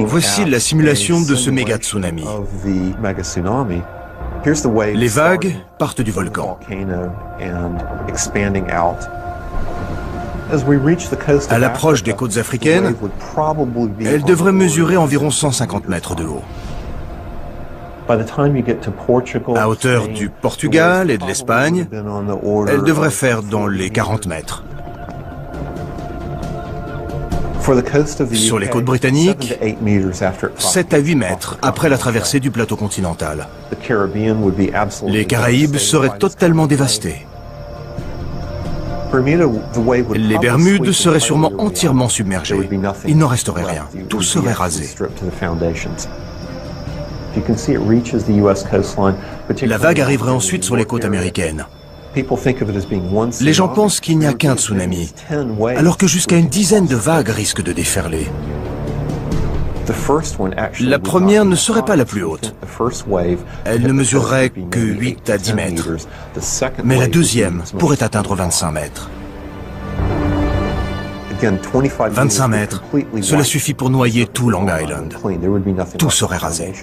Voici la simulation de ce méga tsunami. Les vagues partent du volcan. À l'approche des côtes africaines, elles devraient mesurer environ 150 mètres de haut. À hauteur du Portugal et de l'Espagne, elles devraient faire dans les 40 mètres. Sur les côtes britanniques, 7 à 8 mètres après la traversée du plateau continental. Les Caraïbes seraient totalement dévastées. Les Bermudes seraient sûrement entièrement submergées. Il n'en resterait rien. Tout serait rasé. La vague arriverait ensuite sur les côtes américaines. Les gens pensent qu'il n'y a qu'un tsunami, alors que jusqu'à une dizaine de vagues risquent de déferler. La première ne serait pas la plus haute. Elle ne mesurerait que 8 à 10 mètres. Mais la deuxième pourrait atteindre 25 mètres. 25 mètres, cela suffit pour noyer tout Long Island. Tout serait rasé.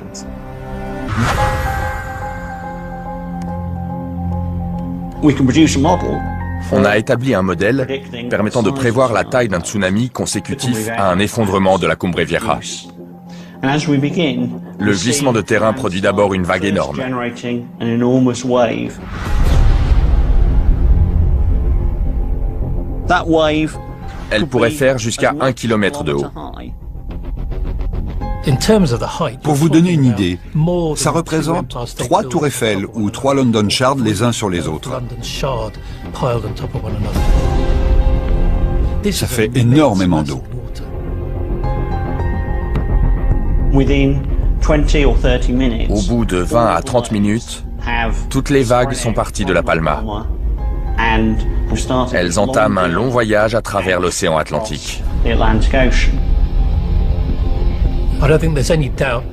On a établi un modèle permettant de prévoir la taille d'un tsunami consécutif à un effondrement de la Cumbre Vieja. Le glissement de terrain produit d'abord une vague énorme. Elle pourrait faire jusqu'à 1 km de haut. Pour vous donner une idée, ça représente 3 tours Eiffel ou 3 London Shards les uns sur les autres. Ça fait énormément d'eau. Au bout de 20 à 30 minutes, toutes les vagues sont parties de La Palma. Elles entament un long voyage à travers l'océan Atlantique.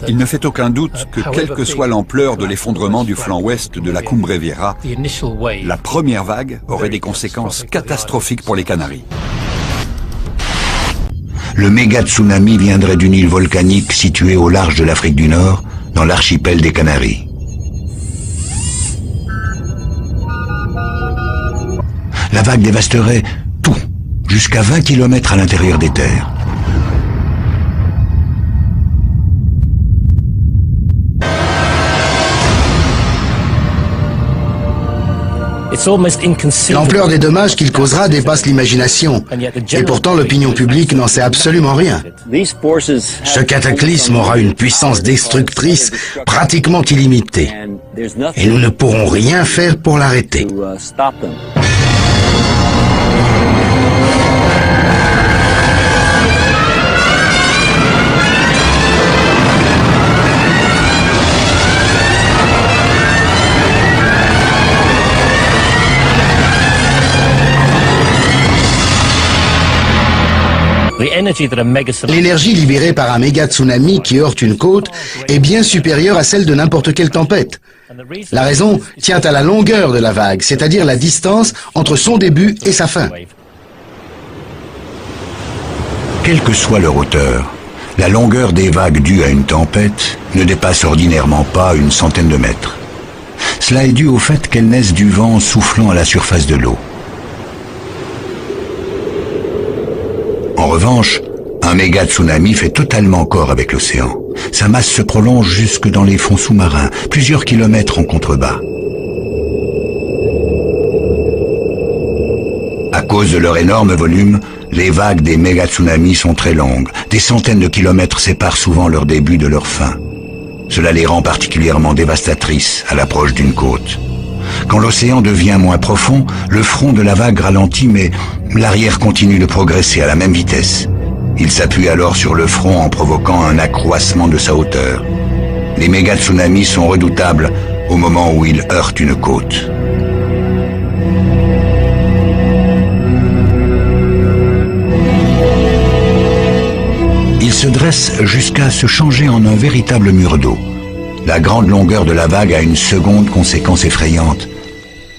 Il ne fait aucun doute que quelle que soit l'ampleur de l'effondrement du flanc ouest de la Cumbre Vieja, la première vague aurait des conséquences catastrophiques pour les Canaries. Le méga tsunami viendrait d'une île volcanique située au large de l'Afrique du Nord, dans l'archipel des Canaries. La vague dévasterait tout, jusqu'à 20 km à l'intérieur des terres. L'ampleur des dommages qu'il causera dépasse l'imagination. Et pourtant, l'opinion publique n'en sait absolument rien. Ce cataclysme aura une puissance destructrice pratiquement illimitée. Et nous ne pourrons rien faire pour l'arrêter. L'énergie libérée par un méga tsunami qui heurte une côte est bien supérieure à celle de n'importe quelle tempête. La raison tient à la longueur de la vague, c'est-à-dire la distance entre son début et sa fin. Quelle que soit leur hauteur, la longueur des vagues dues à une tempête ne dépasse ordinairement pas une centaine de mètres. Cela est dû au fait qu'elles naissent du vent soufflant à la surface de l'eau. En revanche, un méga tsunami fait totalement corps avec l'océan. Sa masse se prolonge jusque dans les fonds sous-marins, plusieurs kilomètres en contrebas. À cause de leur énorme volume, les vagues des méga tsunamis sont très longues. Des centaines de kilomètres séparent souvent leur début de leur fin. Cela les rend particulièrement dévastatrices à l'approche d'une côte. Quand l'océan devient moins profond, le front de la vague ralentit, mais l'arrière continue de progresser à la même vitesse. Il s'appuie alors sur le front en provoquant un accroissement de sa hauteur. Les méga tsunamis sont redoutables au moment où ils heurtent une côte. Ils se dressent jusqu'à se changer en un véritable mur d'eau. La grande longueur de la vague a une seconde conséquence effrayante.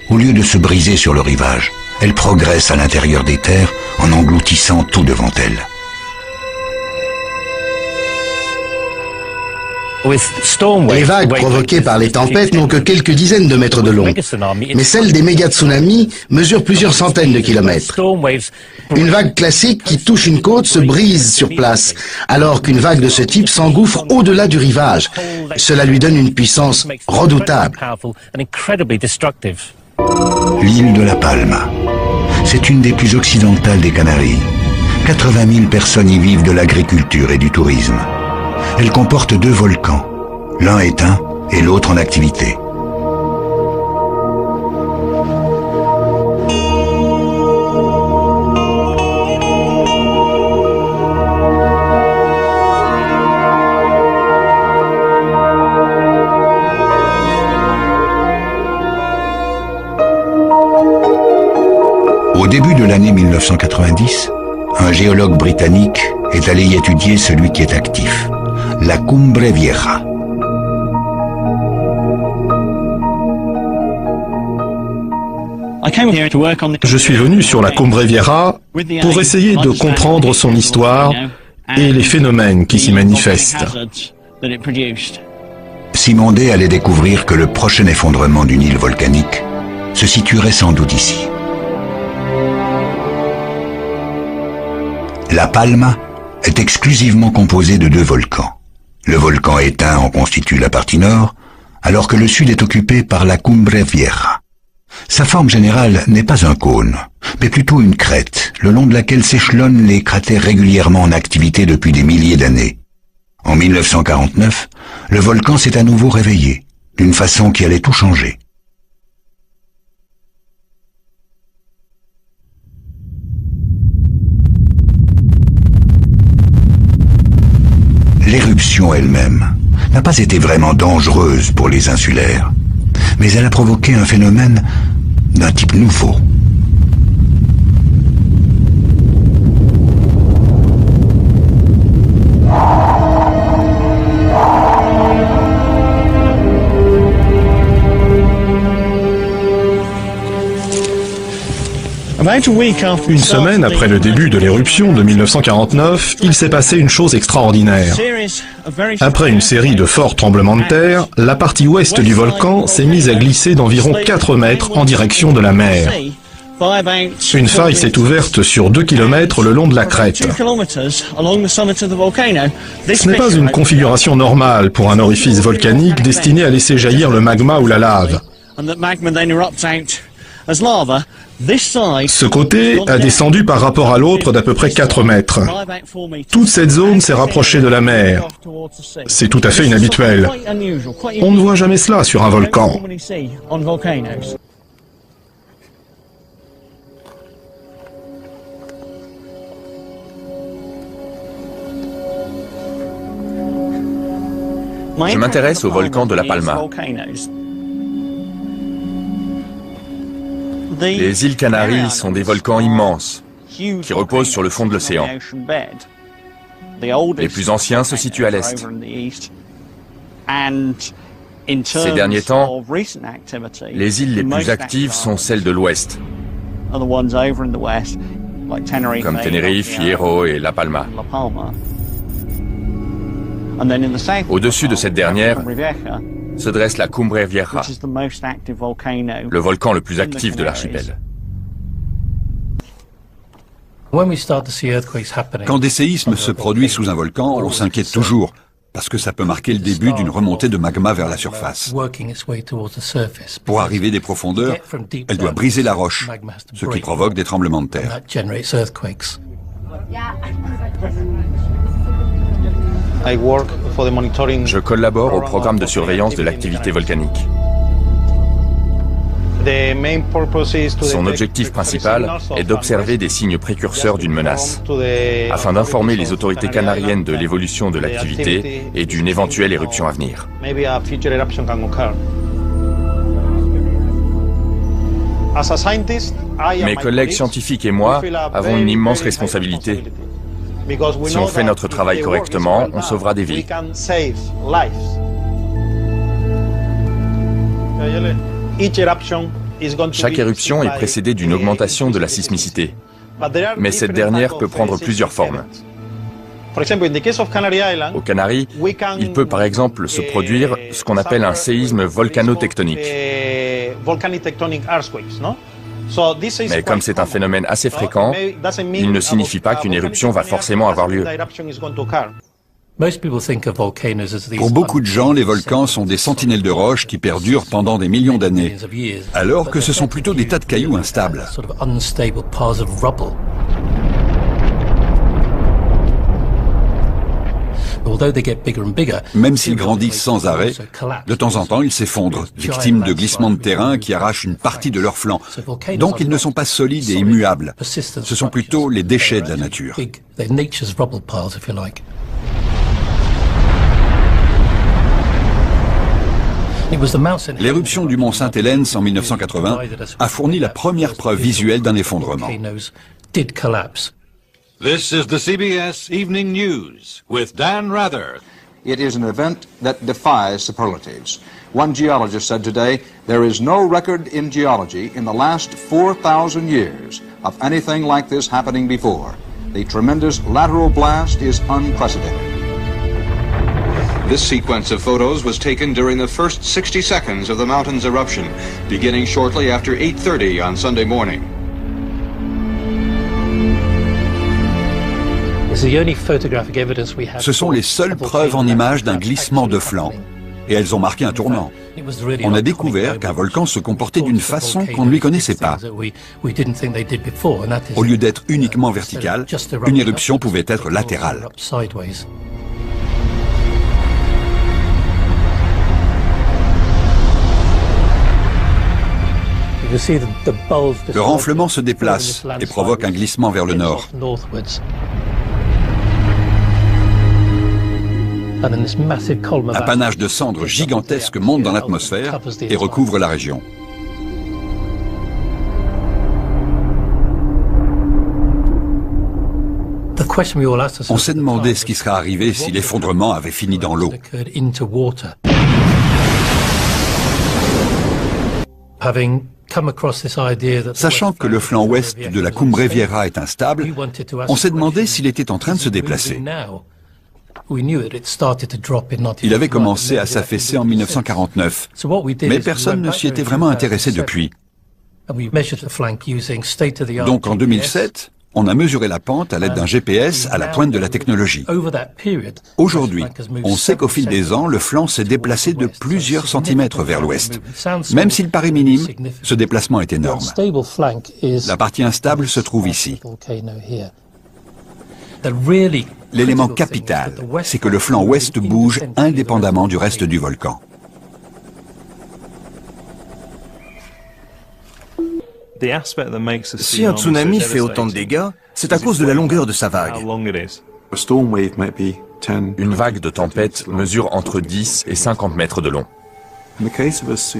Au lieu de se briser sur le rivage, elle progresse à l'intérieur des terres en engloutissant tout devant elle. Les vagues provoquées par les tempêtes n'ont que quelques dizaines de mètres de long, mais celles des méga-tsunamis mesurent plusieurs centaines de kilomètres. Une vague classique qui touche une côte se brise sur place, alors qu'une vague de ce type s'engouffre au-delà du rivage. Cela lui donne une puissance redoutable. L'île de La Palma. C'est une des plus occidentales des Canaries. 80 000 personnes y vivent de l'agriculture et du tourisme. Elle comporte 2 volcans. L'un éteint et l'autre en activité. Au début de l'année 1990, un géologue britannique est allé y étudier celui qui est actif, la Cumbre Vieja. Je suis venu sur la Cumbre Vieja pour essayer de comprendre son histoire et les phénomènes qui s'y manifestent. Simondé allait découvrir que le prochain effondrement d'une île volcanique se situerait sans doute ici. La Palma est exclusivement composée de 2 volcans. Le volcan éteint en constitue la partie nord, alors que le sud est occupé par la Cumbre Vieja. Sa forme générale n'est pas un cône, mais plutôt une crête, le long de laquelle s'échelonnent les cratères régulièrement en activité depuis des milliers d'années. En 1949, le volcan s'est à nouveau réveillé, d'une façon qui allait tout changer. L'éruption elle-même n'a pas été vraiment dangereuse pour les insulaires, mais elle a provoqué un phénomène d'un type nouveau. Une semaine après le début de l'éruption de 1949, il s'est passé une chose extraordinaire. Après une série de forts tremblements de terre, la partie ouest du volcan s'est mise à glisser d'environ 4 mètres en direction de la mer. Une faille s'est ouverte sur 2 km le long de la crête. Ce n'est pas une configuration normale pour un orifice volcanique destiné à laisser jaillir le magma ou la lave. Ce côté a descendu par rapport à l'autre d'à peu près 4 mètres. Toute cette zone s'est rapprochée de la mer. C'est tout à fait inhabituel. On ne voit jamais cela sur un volcan. Je m'intéresse au volcan de La Palma. Les îles Canaries sont des volcans immenses qui reposent sur le fond de l'océan. Les plus anciens se situent à l'est. Ces derniers temps, les îles les plus actives sont celles de l'ouest, comme Tenerife, Hierro et La Palma. Au-dessus de cette dernière se dresse la Cumbre Vieja, le volcan le plus actif de l'archipel. Quand des séismes se produisent sous un volcan, on s'inquiète toujours, parce que ça peut marquer le début d'une remontée de magma vers la surface. Pour arriver des profondeurs, elle doit briser la roche, ce qui provoque des tremblements de terre. Je collabore au programme de surveillance de l'activité volcanique. Son objectif principal est d'observer des signes précurseurs d'une menace, afin d'informer les autorités canariennes de l'évolution de l'activité et d'une éventuelle éruption à venir. Mes collègues scientifiques et moi avons une immense responsabilité. Si on fait notre travail correctement, on sauvera des vies. Chaque éruption est précédée d'une augmentation de la sismicité, mais cette dernière peut prendre plusieurs formes. Aux Canaries, il peut par exemple se produire ce qu'on appelle un séisme volcanotectonique. Mais comme c'est un phénomène assez fréquent, il ne signifie pas qu'une éruption va forcément avoir lieu. Pour beaucoup de gens, les volcans sont des sentinelles de roches qui perdurent pendant des millions d'années, alors que ce sont plutôt des tas de cailloux instables. Même s'ils grandissent sans arrêt, de temps en temps ils s'effondrent, victimes de glissements de terrain qui arrachent une partie de leur flanc. Donc ils ne sont pas solides et immuables. Ce sont plutôt les déchets de la nature. L'éruption du mont Saint-Helens en 1980 a fourni la première preuve visuelle d'un effondrement. This is the CBS Evening News with Dan Rather. It is an event that defies superlatives. One geologist said today, there is no record in geology in the last 4,000 years of anything like this happening before. The tremendous lateral blast is unprecedented. This sequence of photos was taken during the first 60 seconds of the mountain's eruption, beginning shortly after 8:30 on Sunday morning. Ce sont les seules preuves en images d'un glissement de flanc, et elles ont marqué un tournant. On a découvert qu'un volcan se comportait d'une façon qu'on ne lui connaissait pas. Au lieu d'être uniquement verticale, une éruption pouvait être latérale. Le renflement se déplace et provoque un glissement vers le nord. Un panache de cendres gigantesques monte dans l'atmosphère et recouvre la région. On s'est demandé ce qui serait arrivé si l'effondrement avait fini dans l'eau. Sachant que le flanc ouest de la Cumbre Vieja est instable, on s'est demandé s'il était en train de se déplacer. Il avait commencé à s'affaisser en 1949, mais personne ne s'y était vraiment intéressé depuis. Donc en 2007, on a mesuré la pente à l'aide d'un GPS à la pointe de la technologie. Aujourd'hui, on sait qu'au fil des ans, le flanc s'est déplacé de plusieurs centimètres vers l'ouest. Même s'il paraît minime, ce déplacement est énorme. La partie instable se trouve ici. L'élément capital, c'est que le flanc ouest bouge indépendamment du reste du volcan. Si un tsunami fait autant de dégâts, c'est à cause de la longueur de sa vague. Une vague de tempête mesure entre 10 et 50 mètres de long.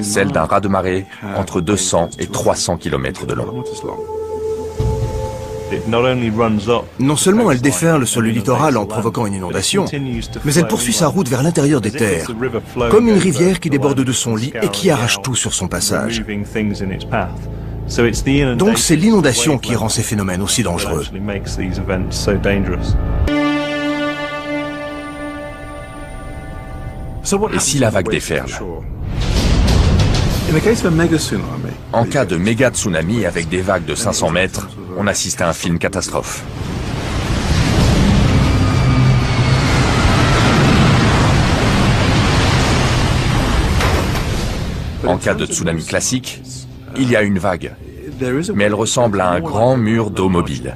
Celle d'un raz-de-marée entre 200 et 300 km de long. Non seulement elle déferle sur le littoral en provoquant une inondation, mais elle poursuit sa route vers l'intérieur des terres, comme une rivière qui déborde de son lit et qui arrache tout sur son passage. Donc c'est l'inondation qui rend ces phénomènes aussi dangereux. Et si la vague déferle? En cas de méga tsunami avec des vagues de 500 mètres, on assiste à un film catastrophe. En cas de tsunami classique, il y a une vague, mais elle ressemble à un grand mur d'eau mobile.